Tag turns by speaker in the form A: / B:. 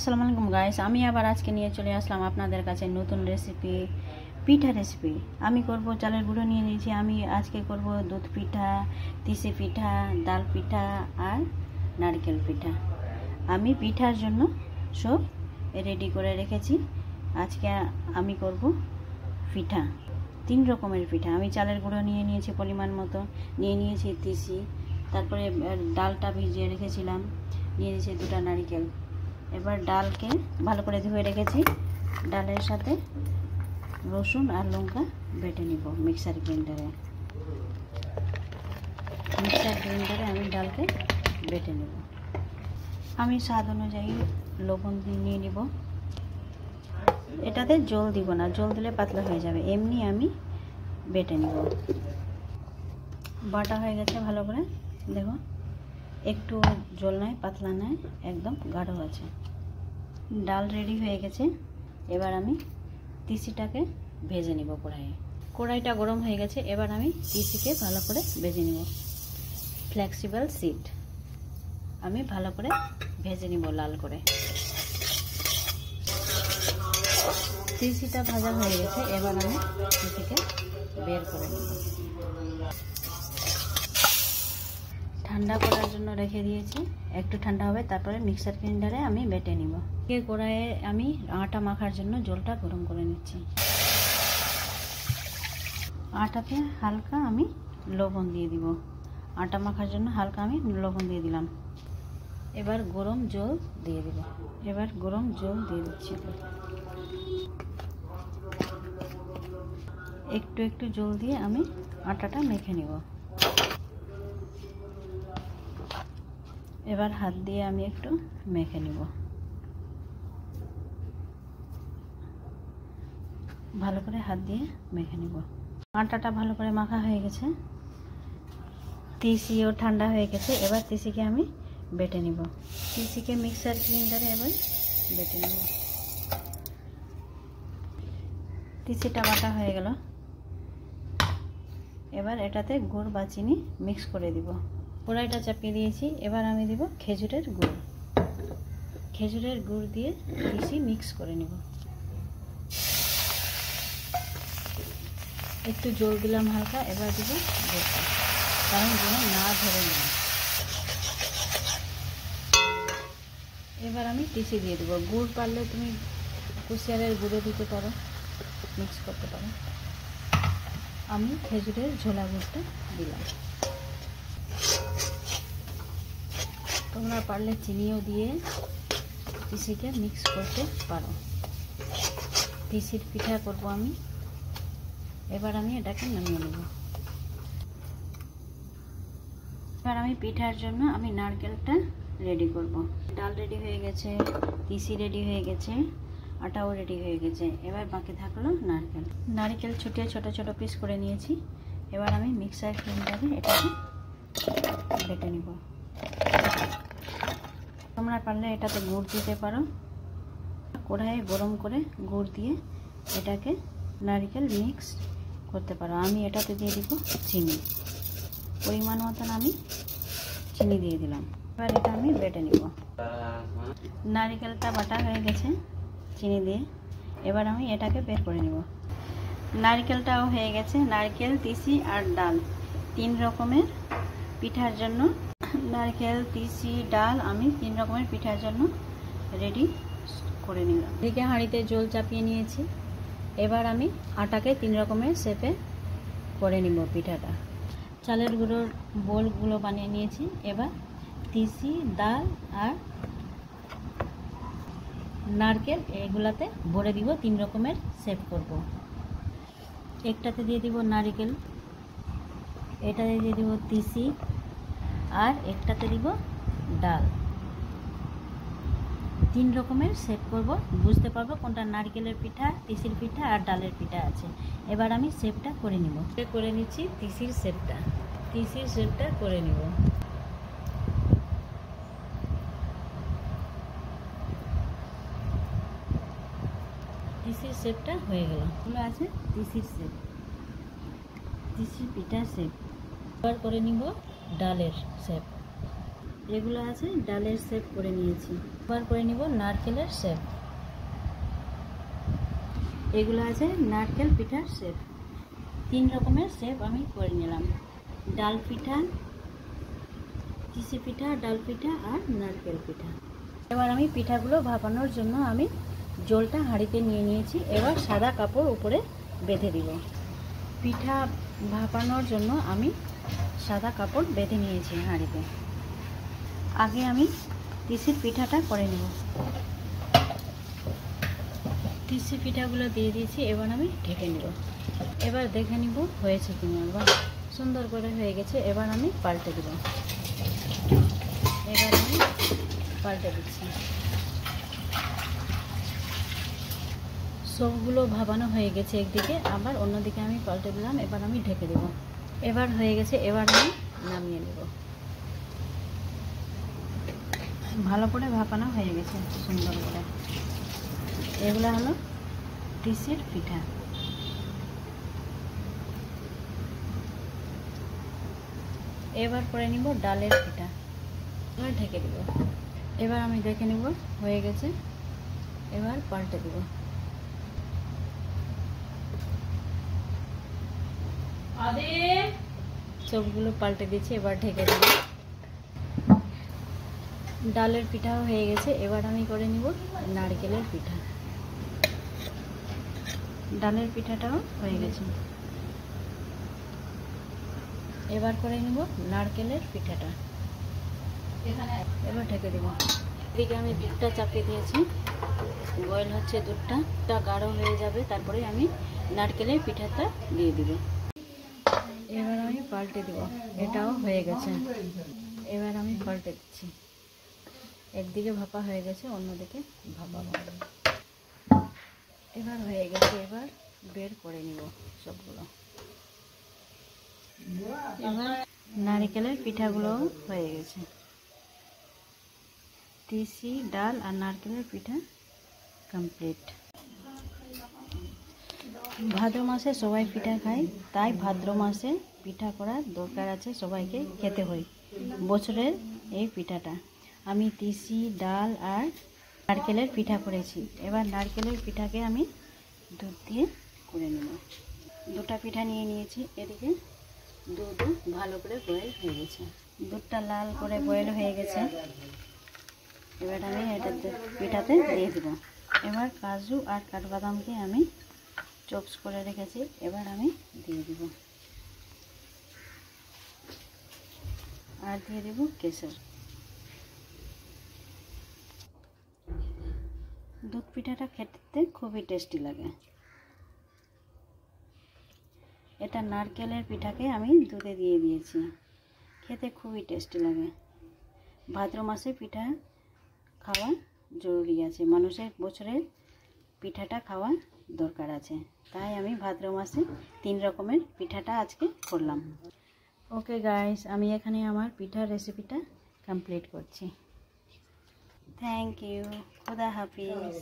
A: আসসালামু আলাইকুম গাইস, আমি আবার আজকে নিয়ে চলে আসলাম আপনাদের কাছে নতুন রেসিপি, পিঠা রেসিপি। আমি করব চালের গুঁড়ো নিয়ে নিয়েছি। আমি আজকে করব দুধ পিঠা, তিসি পিঠা, ডাল পিঠা আর নারকেল পিঠা। আমি পিঠার জন্য সব রেডি করে রেখেছি। আজকে আমি করব পিঠা, 3 রকমের পিঠা। আমি চালের গুঁড়ো নিয়ে নিয়েছি পরিমাণ মতো, নিয়ে নিয়েছি তিসি, তারপরে ডালটা ভিজিয়ে রেখেছিলাম, নিয়ে নিয়েছি 2টা নারকেল। এবার ডালকে ভালো করে ধুয়ে রেখেছি। ডালের সাথে রসুন আর লঙ্কা বেটে নিব মিক্সার গ্রাইন্ডারে। আমি ডালকে বেটে নেব। আমি স্বাদ অনুযায়ী লবণ নিয়ে নিব। এটাতে জল দিব না, জল দিলে পাতলা হয়ে যাবে। এমনি আমি বেটে নিব। বাটা হয়ে গেছে ভালো করে, দেখো একটু জল নাই, পাতলা নাই, একদম গাঢ় আছে। ডাল রেডি হয়ে গেছে। এবার আমি তিসিটাকে ভেজে নিব কড়াইয়ে। কড়াইটা গরম হয়ে গেছে। এবার আমি তিসিকে ভালো করে ভেজে নিব। ফ্লেক্সিবল সিড আমি ভালো করে ভেজে নিব লাল করে। তিসিটা ভাজা হয়ে গেছে। এবার আমি তিসিকে বের করে নিব। ঠান্ডা করার জন্য রেখে দিয়েছি, একটু ঠান্ডা হবে, তারপরে মিক্সার গ্রাইন্ডারে আমি বেটে নিব। কড়াইয়ে আমি আটা মাখার জন্য জলটা গরম করে নিচ্ছি। আটাতে হালকা আমি লবণ দিয়ে দিব। আটা মাখার জন্য হালকা আমি লবণ দিয়ে দিলাম। এবার গরম জল দিয়ে দিব। দিচ্ছি। একটু একটু জল দিয়ে আমি আটাটা মেখে নিব। এবার হাত দিয়ে আমি একটু মেখে নিব। ভালো করে হাত দিয়ে মেখে নিব। আটাটা ভালো করে মাখা হয়ে গেছে। তিসিও ঠান্ডা হয়ে গেছে। এবার তিসিকে আমি বেটে নিব। তিসিকে মিক্সার গ্রাইন্ডারে এবার বেটে নিব। তিসিটা বাটা হয়ে গেল। এবার এটাতে গুড় বা চিনি মিক্স করে দিব। কড়াইটা চাপিয়ে দিয়েছি। এবার আমি দিব খেজুরের গুড়। খেজুরের গুড় দিয়ে তিসি মিক্স করে নিব। একটু জল দিলাম হালকা। এবার দিব গুড়টা, কারণ যেন না ধরে নেয়। এবার আমি তিসি দিয়ে দেবো। গুড় পারলে তুমি কুশিয়ারের গুঁড়ো দিতে পারো, মিক্স করতে পারো। আমি খেজুরের ঝোলা গুড়টা দিলাম। তোমরা পারলে চিনিও দিয়ে তিসিকে মিক্স করতে পারো। তিসির পিঠা করব আমি। এবার আমি এটাকে নামিয়ে নেব। এবার আমি পিঠার জন্য আমি নারকেলটা রেডি করব। ডাল রেডি হয়ে গেছে, তিসি রেডি হয়ে গেছে, আটাও রেডি হয়ে গেছে। এবার বাকি থাকলো নারকেল ছুটিয়ে ছোট ছোট পিস করে নিয়েছি। এবার আমি মিক্সার গ্রাইন্ডারে এটাকে বেটে নিব। তোমরা পারলে এটাতে গুড় দিতে পারো। কড়াইয়ে গরম করে গুড় দিয়ে এটাকে নারকেল মিক্স করতে পারো। আমি এটাতে দিয়ে দিব চিনি, পরিমাণ মতন আমি চিনি দিয়ে দিলাম। এবার এটা আমি বেটে নিব। নারকেলটা বাটা হয়ে গেছে চিনি দিয়ে। এবার আমি এটাকে বের করে নিব। নারকেলটাও হয়ে গেছে। নারকেল, তিসি আর ডাল 3 রকমের পিঠার জন্য, নারকেল, তিসি, ডাল আমি 3 রকমের পিঠার জন্য রেডি করে নিলাম। এদিকে হাঁড়িতে জল চাপিয়ে নিয়েছি। এবার আমি আটাকে 3 রকমের শেপে করে নিব পিঠাটা। চালের গুঁড়োর বোলগুলো বানিয়ে নিয়েছি। এবার তিসি, ডাল আর নারকেল এগুলাতে ভরে দিব। 3 রকমের শেপ করব। একটাতে দিয়ে দিব নারকেল, এটাতে দিয়ে দিব তিসি, আর একটাতে দিব ডাল। 3 রকমের শেপ করব। বুঝতে পারবো কোনটা নারকেলের পিঠা, তিসির পিঠা আর ডালের পিঠা আছে। এবার আমি শেপটা করে নিব। করে নিচ্ছি তিসির শেপটা করে নিব। তিসির শেপটা হয়ে গেল। এগুলো আছে তিসির শেপ, তিসির পিঠার শেপ। এবার করে নিব ডালের শেপ। এগুলো আছে ডালের শেপ করে নিয়েছি। এবার করে নিব নারকেলের শেপ। এগুলো আছে নারকেল পিঠার শেপ। 3 রকমের শেপ আমি করে নিলাম, ডাল পিঠা, চিসি পিঠা, ডাল পিঠা আর নারকেল পিঠা। এবার আমি পিঠাগুলো ভাপানোর জন্য আমি জলটা হাঁড়িতে নিয়ে নিয়েছি। এবার সাদা কাপড় উপরে বেঁধে দিব। পিঠা ভাপানোর জন্য আমি সাদা কাপড় বেঁধে নিয়েছি হাঁড়িতে। আগে আমি তিসির পিঠাটা করে নেব। তিসি পিঠাগুলো দিয়ে দিয়েছি, এবার আমি ঢেকে নেব। এবার দেখে নিব হয়েছে কিনা। এবার সুন্দর করে হয়ে গেছে। এবার আমি পাল্টে দেব। এবার আমি পাল্টে দিচ্ছি। সবগুলো ভাপানো হয়ে গেছে একদিকে, আবার অন্যদিকে আমি পাল্টে দিলাম। এবার আমি ঢেকে দেব। এবার হয়ে গেছে, এবার আমি নামিয়ে নেব। ভালো করে ভাপানো হয়ে গেছে সুন্দর করে। এগুলো হলো তিসির পিঠা। এবার করে নিব ডালের পিঠা। এবার ঢেকে দেব। এবার আমি দেখে নিব হয়ে গেছে। এবার পাল্টে দেব। সবগুলো পাল্টে দিয়েছি, এবার ঢেকে দেব। ডালের পিঠাও হয়ে গেছে। এবার আমি করে নিব নারকেলের পিঠা। ডালের পিঠাটাও হয়ে গেছে। এবার করে নিব নারকেলের পিঠাটা। এবার ঢেকে দেব। এদিকে আমি দুধটা চাপিয়ে দিয়েছি, বয়েল হচ্ছে দুধটা গাঢ় হয়ে যাবে, তারপরে আমি নারকেলের পিঠাটা দিয়ে দিব। এবার আমি পাল্টে দেব। এটাও হয়ে গেছে। এবার আমি পাল্টে দিচ্ছি। একদিকে ভাপা হয়ে গেছে, অন্যদিকে ভাপাবো। এবার হয়ে গেছে। এবার বের করে নিব সবগুলো। এবার নারকেলের পিঠাগুলো হয়ে গেছে। তিসি, ডাল আর নারকেলের পিঠা কমপ্লিট। ভাদ্র মাসে সবাই পিঠা খায়, তাই ভাদ্র মাসে পিঠা করার দরকার আছে, সবাইকে খেতে হয় বছরের এই পিঠাটা। আমি তিসি, ডাল আর নারকেলের পিঠা করেছি। এবার নারকেলের পিঠাকে আমি দুধ দিয়ে করে নেব। দুটা পিঠা নিয়ে নিয়েছি। এদিকে দুধও ভালো করে বয়েল হয়ে গেছে। দুধটা লাল করে বয়েল হয়ে গেছে। এবার আমি এটা পিঠাতে দিয়ে দেব। এবার কাজু আর কাঠবাদামকে আমি চপস করে রেখেছি, এবার আমি দিয়ে দেব। আর দিয়ে দেব কেশর। দুধ পিঠাটা খেতে খুবই টেস্টি লাগে। এটা নারকেলের পিঠাকে আমি দুধে দিয়ে দিয়েছি, খেতে খুবই টেস্টি লাগে। ভাদ্র মাসে পিঠা খাওয়া জরুরি আছে, মানুষের বছরের পিঠাটা খাওয়া দরকার আছে, তাই আমি ভাদ্র মাসে 3 রকমের পিঠাটা আজকে করলাম। ওকে গাইস, আমি এখানে আমার পিঠার রেসিপিটা কমপ্লিট করছি। Thank you. খুদা হাফিজ।